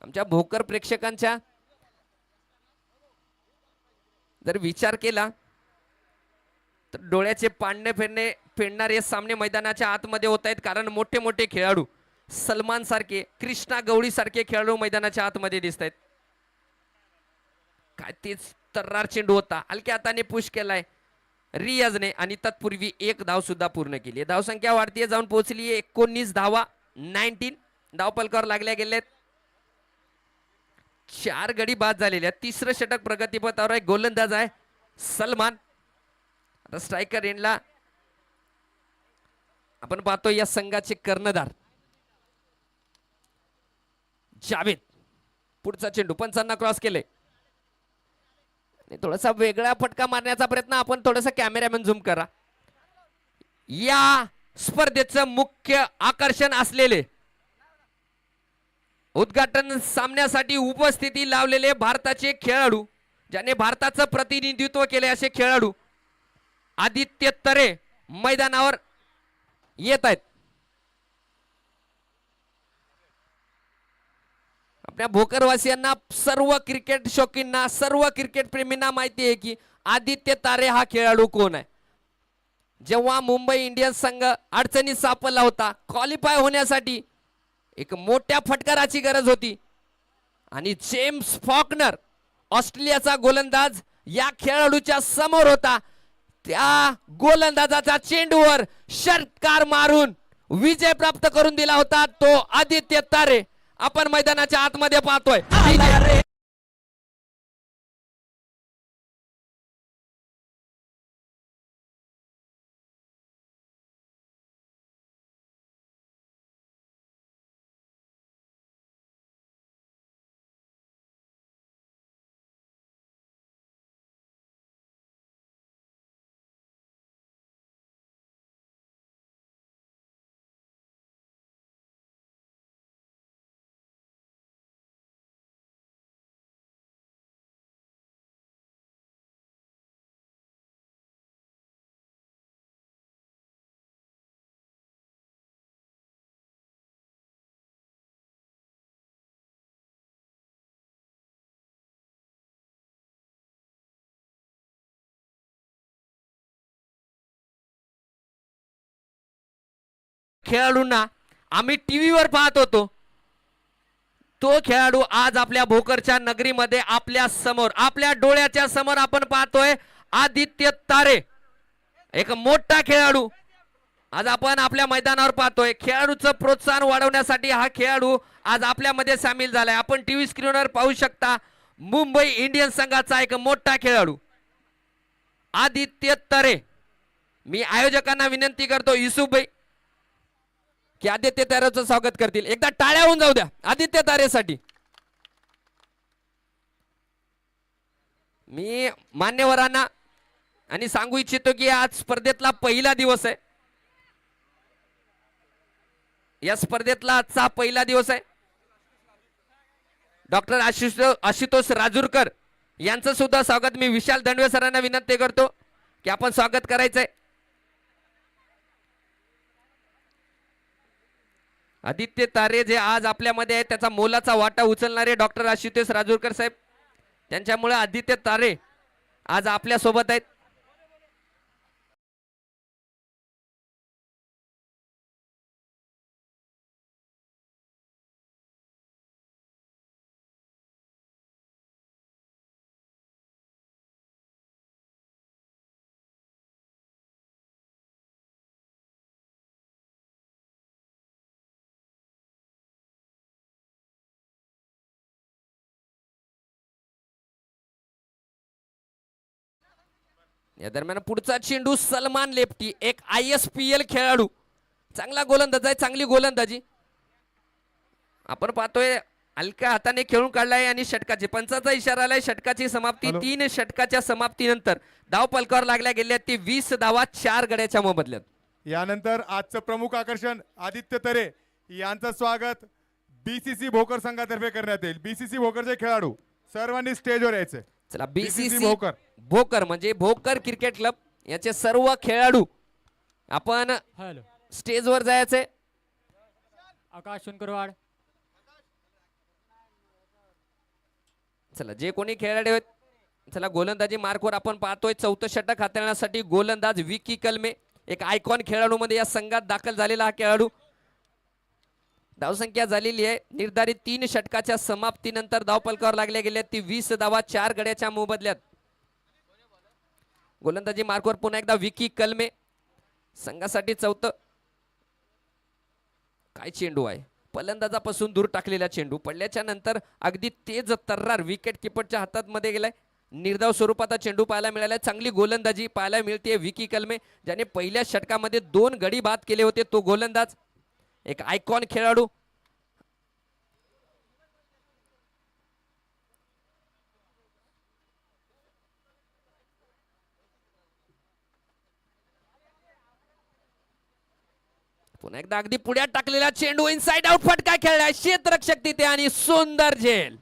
आमच्या भोकर प्रेक्षकांच्या जर विचार केला तर डोळ्याचे पांढरे फेडणारे सामने मैदानाच्या आतमध्ये होत आहेत, कारण मोठे मोठे खेळाडू सलमान सारखे, कृष्णा गवळी सारखे खेळाडू मैदानाच्या आतमध्ये दिसत आहेत. काय तेच तर्रार चेंडू होता, हलक्या हाताने पुश केलाय रियाजने आणि तत्पूर्वी एक धाव सुद्धा पूर्ण केली. धावसंख्या वाढतीये, जाऊन पोहोचली 19 धावा. 19 धावफलकावर लागल्या गेलेत. 4 गडी बाद झालेले आहेत. तिसरं षटक प्रगतीपथावर आहे. गोलंदाज आहे सलमान. आता स्ट्रायकर एंडला आपण पाहतो या संघाचे कर्णधार जावेद. पुढचा चेंडू 55 क्रॉस केले. थोडासा वेगळा फटका मारण्याचा प्रयत्न. आपण थोडासा कॅमेरामॅन झूम करा. या स्पर्धेचं मुख्य आकर्षण असलेले उद्घाटन सामन्यासाठी उपस्थिती लावलेले भारताचे खेळाडू, ज्याने भारताचं प्रतिनिधित्व केले असे खेळाडू आदित्य तरे मैदानावर येत आहेत. आपल्या भोकरवासियांना, सर्व क्रिकेट शौकींना, सर्व क्रिकेट प्रेमींना माहिती आहे की आदित्य तारे हा खेळाडू कोण आहे. जेव्हा मुंबई इंडियन्स संघ अडचणीत सापडला होता, क्वालिफाय होण्यासाठी एक मोठ्या फटकाराची गरज होती आणि जेम्स फॉकनर ऑस्ट्रेलियाचा गोलंदाज या खेळाडूच्या समोर होता. त्या गोलंदाजाचा चेंडूवर षटकार मारून विजय प्राप्त करून दिला होता तो आदित्य तारे. आपण मैदानाच्या आतमध्ये पाहतोय. खेळाडूंना आम्ही टीव्हीवर पाहत होतो, तो खेळाडू आज आपल्या भोकरच्या नगरीमध्ये आपल्या समोर, आपल्या डोळ्याच्या समोर आपण पाहतोय. आदित्य तारे, एक मोठा खेळाडू आज आपण आपल्या मैदानावर पाहतोय. खेळाडूचं प्रोत्साहन वाढवण्यासाठी हा खेळाडू आज आपल्यामध्ये सामील झालाय. आपण टीव्ही स्क्रीनवर पाहू शकता. मुंबई इंडियन्स संघाचा एक मोठा खेळाडू आदित्य तारे. मी आयोजकांना विनंती करतो, युसुफ भाई, की आदित्य तारेचं स्वागत करतील. एकदा टाळ्या होऊन जाऊ द्या आदित्य तारेसाठी. मी मान्यवरांना आणि सांगू इच्छितो की आज स्पर्धेतला पहिला दिवस आहे. या स्पर्धेतला आजचा पहिला दिवस आहे. डॉक्टर आशुतोष राजूरकर यांचं सुद्धा स्वागत मी विशाल दंडवे सरांना विनंती करतो की आपण स्वागत करायचंय. आदित्य तारे जे आज आपल्यामध्ये आहे, त्याचा मोलाचा वाटा उचलणारे डॉक्टर आशुतोष राजूरकर साहेब, त्यांच्यामुळे आदित्य तारे आज आपल्या सोबत आहेत. या दरम्यान पुढचा चेंडू सलमान लेफ्टी, एक ISPL खेळाडू, चांगला गोलंदाज आहे, चांगली गोलंदाजी. आपण पाहतोय हलक्या हाताने खेळून काढलाय आणि षटकाची पंचाचा इशारा आलाय. षटकाची समाप्ती. 3 षटकाच्या समाप्तीनंतर धाव पलकावर लागल्या गेल्या ती 20 धावा 4 गड्याच्या मोबदल्यात. यानंतर आजचं प्रमुख आकर्षण आदित्य तरे यांचं स्वागत BCC भोकर संघातर्फे करण्यात येईल. BCC भोकरचे खेळाडू सर्वांनी स्टेजवर यायचे. चला, BCC भोकर म्हणजे भोकर क्रिकेट क्लब याचे सर्व खेळाडू आपण स्टेजवर जायचे. आकाश सुनकरवाड, चला जे कोणी खेळाडू आहेत चला गोलंदाजी मार्कवर आपण पाहतोय चौथं षटक हाताळण्यासाठी गोलंदाज विकी कलमे एक आयकॉन खेळाडू मध्ये या संघात दाखल झालेला हा खेळाडू. धावसंख्या झालेली आहे निर्धारित 3 षटकाच्या समाप्तीनंतर धावफलकावर लागल्या गेल्या ती 20 धावा 4 गड्याच्या मोबदल्यात. गोलंदाजी मार्कवर पुन्हा एकदा विकी कलमे संघासाठी चौथं. काय चेंडू आहे फलंदाजापासून दूर टाकलेला चेंडू पडल्याच्या नंतर अगदी तेज तर्रार विकेट किपरच्या हातात मध्ये गेलाय. निर्धाव स्वरूपात चेंडू पाहायला मिळाला. चांगली गोलंदाजी पाहायला मिळते विकी कलमे ज्याने पहिल्या षटकामध्ये 2 गडी बाद केले होते तो गोलंदाज एक आयकॉन खेळाडू. पुन्हा एकदा अगदी पुढ्यात टाकलेला चेंडू इनसाइड आउट फटका खेळलाय क्षेत्ररक्षक तिथे आणि सुंदर झेल.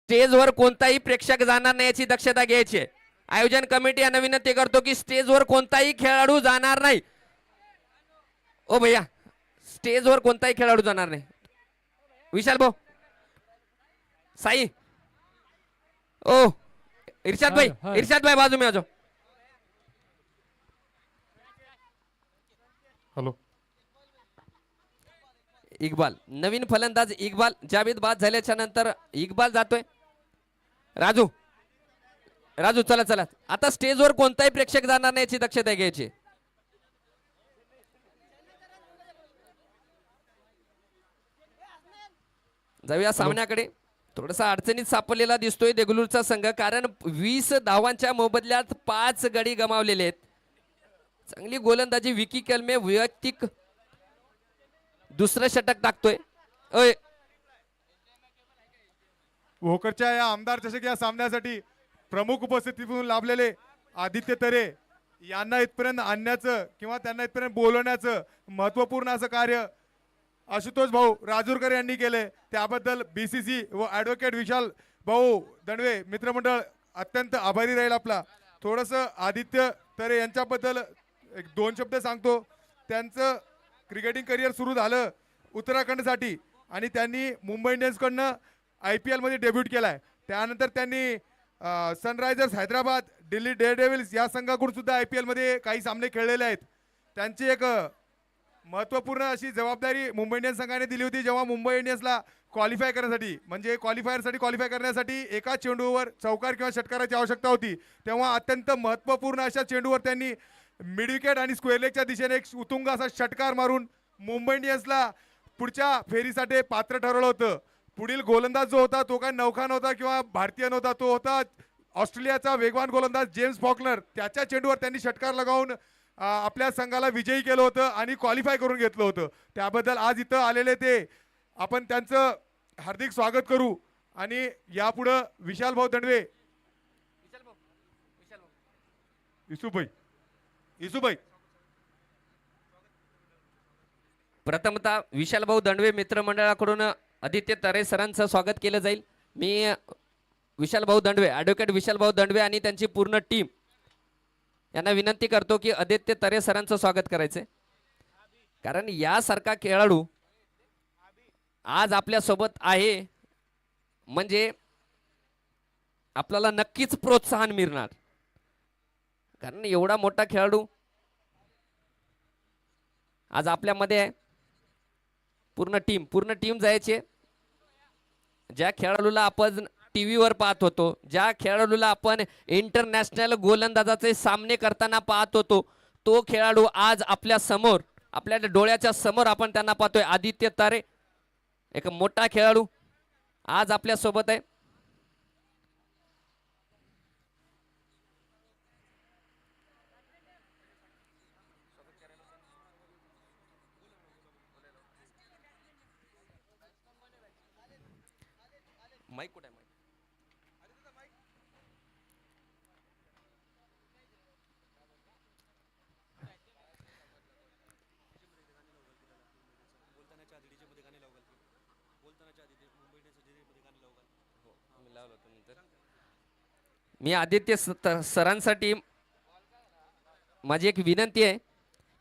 स्टेजवर कोणताही प्रेक्षक जाणार नाही याची दक्षता घ्यायची आहे. आयोजन कमिटी यांना विनंती करतो की स्टेजवर कोणताही खेळाडू जाणार नाही. ओ भैया स्टेजवर कोणताही खेळाडू जाणार नाही. विशाल भाऊ साई ओ इरशाद भाई बाजू में आ जाओ. हॅलो इक्बाल नवीन फलंदाज इक्बाल जावेद बाद झाल्याच्या नंतर इक्बाल जातोय. राजू राजू चला चला आता स्टेजवर कोणताही प्रेक्षक जाणार नाही याची दक्षता घ्यायची. जाऊया सामन्याकडे. थोडासा अडचणीत सापडलेला दिसतोय देगलूरचा संघ कारण 20 धावांच्या मोबदल्यात 5 गडी गमावलेले आहेत. चांगली गोलंदाजी विकी कलमे वैयक्तिक दुसरं षटक टाकतोय. भोकरच्या या आमदार चषक या सामन्यासाठी प्रमुख उपस्थितीतून लाभलेले आदित्य तरे यांना इथपर्यंत आणण्याचं किंवा त्यांना इथपर्यंत बोलवण्याचं महत्वपूर्ण असं कार्य आशुतोष भाऊ राजूरकर यांनी केले. त्याबद्दल बीसीसी व ॲडव्होकेट विशाल भाऊ दंडवे मित्रमंडळ अत्यंत आभारी राहील आपला. थोडंसं आदित्य तरे यांच्याबद्दल 1-2 शब्द सांगतो. त्यांचं क्रिकेटिंग करिअर सुरू झालं उत्तराखंडसाठी आणि त्यांनी मुंबई इंडियन्सकडनं IPL मध्ये डेब्यूट केलाय. त्यानंतर त्यांनी सनरायझर्स हैदराबाद दिल्ली डेअरडेव्हिल्स या संघाकडून सुद्धा IPL मध्ये काही सामने खेळलेले आहेत. त्यांची एक महत्त्वपूर्ण अशी जबाबदारी मुंबई इंडियन्स संघाने दिली होती जेव्हा मुंबई इंडियन्सला क्वालिफाय करण्यासाठी म्हणजे क्वालिफाय करण्यासाठी एका चेंडूवर चौकार किंवा षटकाराची आवश्यकता होती. तेव्हा अत्यंत महत्त्वपूर्ण अशा चेंडूवर त्यांनी मिड विकेट आणि स्क्वेअर लेगच्या दिशेने एक उत्तुंग असा षटकार मारून मुंबई इंडियन्सला पुढच्या फेरीसाठी पात्र ठरवलं होतं. पुढील गोलंदाज जो होता तो काय नौखा नव्हता किंवा भारतीय नव्हता, तो होता ऑस्ट्रेलियाचा वेगवान गोलंदाज जेम्स फॉकनर. त्याच्या चेंडूवर त्यांनी षटकार लगावून आपल्या संघाला विजयी केलं होतं आणि क्वालिफाय करून घेतलं होतं. त्याबद्दल आज इथं आलेले ते आपण त्यांचं हार्दिक स्वागत करू. आणि यापुढं विशाल भाऊ दंडवे इसुभाई प्रथमतः विशाल भाऊ दंडवे मित्रमंडळाकडून आदित्य तरे सरांचं स्वागत केलं जाईल. मी विशाल भाऊ दंडवे ॲडव्होकेट विशाल भाऊ दंडवे आणि त्यांची पूर्ण टीम यांना विनंती करतो की आदित्य तरे सरांचं स्वागत करायचंय कारण यासारखा खेळाडू आज आपल्या सोबत आहे म्हणजे आपल्याला नक्कीच प्रोत्साहन मिळणार. कारण एवढा मोठा खेळाडू आज आपल्यामध्ये आहे. पूर्ण टीम जायचे. ज्या खेळाडूला आपण टीव्हीवर पाहत होतो, ज्या खेळाडूला आपण इंटरनॅशनल गोलंदाजाचे सामने करताना पाहत होतो, तो खेळाडू आज आपल्या समोर आपल्या डोळ्याच्या समोर आपण त्यांना पाहतोय. आदित्य तरे एक मोठा खेळाडू आज आपल्या सोबत आहे. माईक कुठे आहे? मी आदित्य सरांसाठी माझी एक विनंती आहे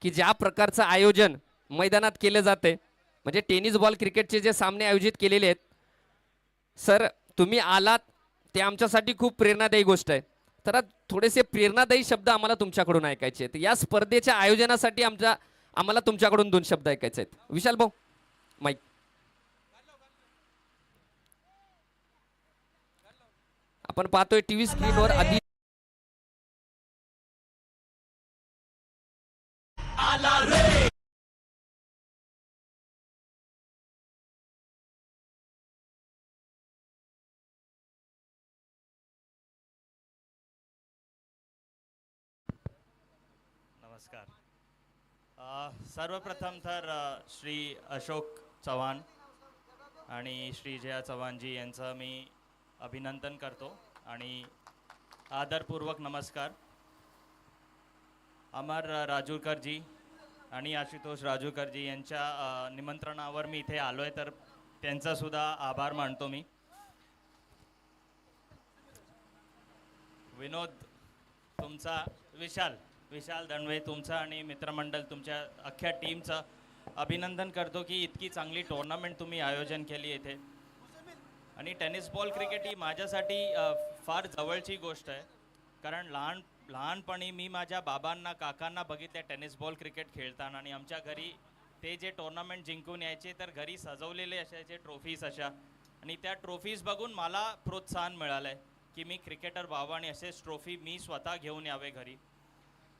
की ज्या प्रकारचं आयोजन मैदानात केलं जाते, म्हणजे टेनिस बॉल क्रिकेटचे जे सामने आयोजित केलेले आहेत, सर तुम्ही आलात ते आमच्यासाठी खूप प्रेरणादायी गोष्ट आहे. तर आज थोडेसे प्रेरणादायी शब्द आम्हाला तुमच्याकडून ऐकायचे आहेत. या स्पर्धेच्या आयोजनासाठी आम्हाला तुमच्याकडून 2 शब्द ऐकायचे आहेत. विशाल भाऊ, माईक. आपण पाहतोय टीव्ही स्क्रीनवर आधी नमस्कार. सर्वप्रथम तर श्री अशोक चव्हाण आणि श्री जया चव्हाणजी यांचं मी अभिनंदन करतो आणि आदरपूर्वक नमस्कार. अमर राजूरकरजी आणि आशुतोष राजूरकरजी यांच्या निमंत्रणावर मी इथे आलो आहे, तर त्यांचासुद्धा आभार मानतो मी. विनोद तुमचा, विशाल दणवे तुमचं आणि मित्रमंडळ तुमच्या अख्ख्या टीमचं अभिनंदन करतो की इतकी चांगली टुर्नामेंट तुम्ही आयोजन केली इथे. आणि टेनिस बॉल क्रिकेट ही माझ्यासाठी फार जवळची गोष्ट आहे, कारण लहानपणी मी माझ्या बाबांना काकांना बघितले टेनिस बॉल क्रिकेट खेळताना, आणि आमच्या घरी ते जे टुर्नामेंट जिंकून यायचे तर घरी सजवलेले असायचे ट्रॉफीज अशा, आणि त्या ट्रॉफीज बघून मला प्रोत्साहन मिळालं आहे की मी क्रिकेटर व्हावं आणि असेच ट्रॉफी मी स्वतः घेऊन यावे घरी.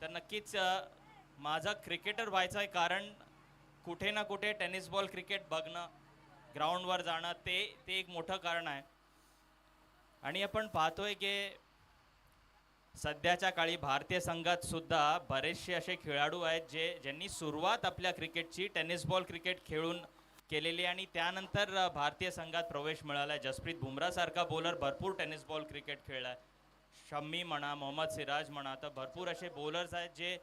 तर नक्कीच माझं क्रिकेटर व्हायचं आहे कारण कुठे ना कुठे टेनिस बॉल क्रिकेट बघणं, ग्राउंडवर जाणं ते एक मोठं कारण आहे. आणि आपण पाहतोय की सध्याच्या काळी भारतीय संघात सुद्धा बरेचसे असे खेळाडू आहेत ज्यांनी सुरुवात आपल्या क्रिकेटची टेनिस बॉल क्रिकेट खेळून केलेली, आणि त्यानंतर भारतीय संघात प्रवेश मिळाला आहे. जसप्रीत बुमरासारखा बॉलर भरपूर टेनिस बॉल क्रिकेट खेळला आहे. शम्मी म्हणा, मोहम्मद सिराज म्हणा, तर भरपूर असे बॉलर्स आहेत जे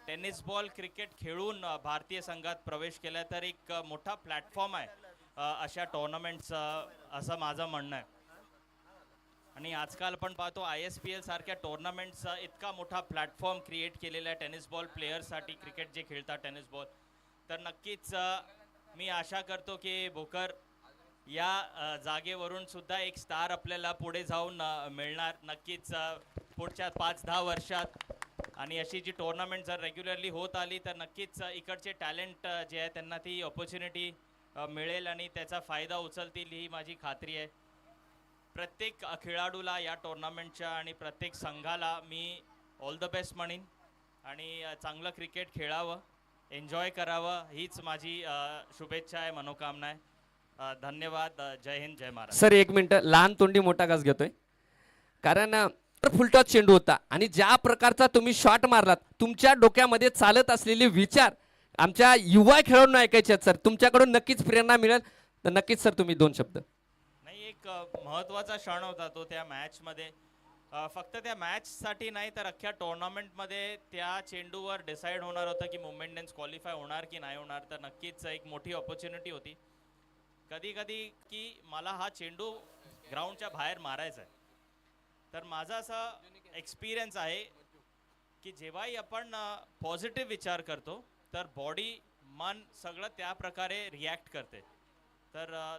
टेनिस बॉल क्रिकेट खेळून भारतीय संघात प्रवेश केला. तर एक मोठा प्लॅटफॉर्म आहे अशा टुर्नामेंट्सचं, असं माझं म्हणणं आहे. आणि आजकाल आपण पाहतो ISPL सारख्या टुर्नामेंट्सचा इतका मोठा प्लॅटफॉर्म क्रिएट केलेला आहे टेनिस बॉल प्लेयर्ससाठी, क्रिकेट जे खेळतात टेनिस बॉल. तर नक्कीच मी आशा करतो की भोकर या जागेवरून सुद्धा एक स्टार आपल्याला पुढे जाऊन मिळणार नक्कीच पुढच्या 5-10 वर्षात. आणि अशी जी टुर्नामेंट जर रेग्युलरली होत आली तर नक्कीच इकडचे टॅलेंट जे आहे त्यांना ती ऑपॉर्च्युनिटी मिळेल आणि त्याचा फायदा उचलतील ही माझी खात्री आहे. प्रत्येक खेळाडूला या टुर्नामेंटच्या आणि प्रत्येक संघाला मी ऑल द बेस्ट म्हणीन, आणि चांगलं क्रिकेट खेळावं, एन्जॉय करावं हीच माझी शुभेच्छा आहे, मनोकामना आहे. धन्यवाद. जय हिंद, जय महाराष्ट्र. सर 1 मिनिट, लहान तोंडी मोठा घास घेतोय, कारण फुलटॉस चेंडू होता आणि ज्या प्रकारचा तुम्ही शॉट मारलात, तुमच्या डोक्यामध्ये चालत असलेले विचार आमच्या युवा खेळाडूंना ऐकायचे आहेत सर. तुमच्याकडून नक्कीच प्रेरणा मिळेल, तर नक्कीच सर तुम्ही 2 शब्द. नाही, एक महत्त्वाचा क्षण होता तो त्या मॅचमध्ये. फक्त त्या मॅचसाठी नाही तर अख्ख्या टुर्नामेंटमध्ये त्या चेंडूवर डिसाईड होणार होतं की मुंबई इंडियन्स क्वालिफाय होणार की नाही होणार. तर नक्कीच एक मोठी ऑपॉर्च्युनिटी होती. कधी कधी की मला हा चेंडू ग्राउंडच्या बाहेर मारायचा आहे, तर माझा असा एक्सपिरियन्स आहे की जेव्हाही आपण पॉझिटिव्ह विचार करतो तर बॉडी, मन सगळं त्या प्रकारे रिॲक्ट करते. तर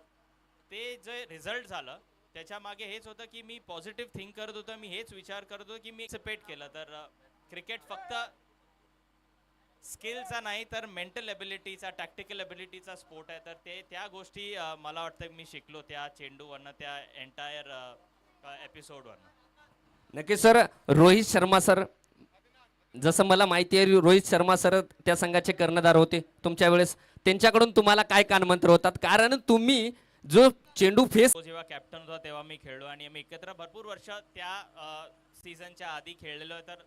ते जे रिझल्ट झालं त्याच्या मागे हेच होतं की मी पॉझिटिव्ह थिंक करत होतो, मी हेच विचार करत होतो की मी एक्सपेक्ट केलं. तर क्रिकेट फक्त स्किलचा नाही तर मेंटल एबिलिटीचा, टॅक्टिकल एबिलिटीचा स्पोर्ट आहे. तर त्या गोष्टी मला वाटतं मी शिकलो त्या चेंडूवरनं, त्या एंटायर एपिसोडवरनं. नक्कीच सर. रोहित शर्मा सर, जसं मला माहिती आहे रोहित शर्मा सर त्या संघाचे कर्णधार होते तुमच्या वेळेस, त्यांच्याकडून तुम्हाला काय कानमंत्र होतात, कारण तुम्ही जो चेंडू फेस, तो जेव्हा कॅप्टन होता तेव्हा मी खेळलो आणि आम्ही एकत्र भरपूर वर्ष त्या सीझनच्या आधी खेळलेलो आहे. तर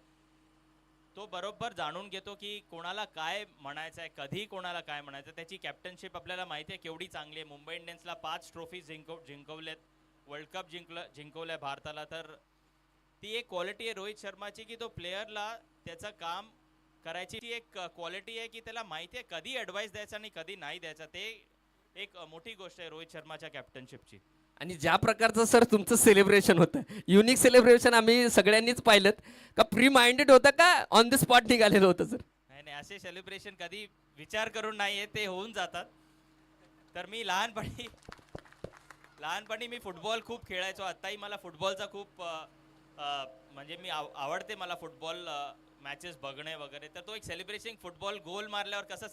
तो बरोबर जाणून घेतो की कोणाला काय म्हणायचं आहे, कधी कोणाला काय म्हणायचं. त्याची कॅप्टनशिप आपल्याला माहिती आहे केवढी चांगली आहे. मुंबई इंडियन्सला 5 ट्रॉफी जिंकवलेत, वर्ल्ड कप जिंकवलंय भारताला. तर ती एक क्वालिटी आहे रोहित शर्माची की तो प्लेयरला त्याचं काम करायची ती एक क्वालिटी आहे की त्याला माहिती आहे कधी ॲडवाईस द्यायचा आणि कधी नाही द्यायचा. ते एक मोठी गोष्ट आहे रोहित शर्माच्या कॅप्टनशिपची. आणि ज्या प्रकारचं सर तुमचं सेलिब्रेशन होतं, युनिक सेलिब्रेशन आम्ही सगळ्यांनीच पाहिलं, का प्री माइंडेड होतं का ऑन द स्पॉट निघालेलं होतं सर? नाही, नाही असे सेलिब्रेशन कधी विचार करून नाहीये, ते होऊन जातात. तर मी लहानपणी मी फुटबॉल खूप खेळायचो. आत्ताही मला फुटबॉलचा खूप म्हणजे मी आवडते मला फुटबॉल मॅचेस बघणे वगैरे. तर तो एक सेलिब्रेशन फुटबॉल गोल मारल्यावर कसं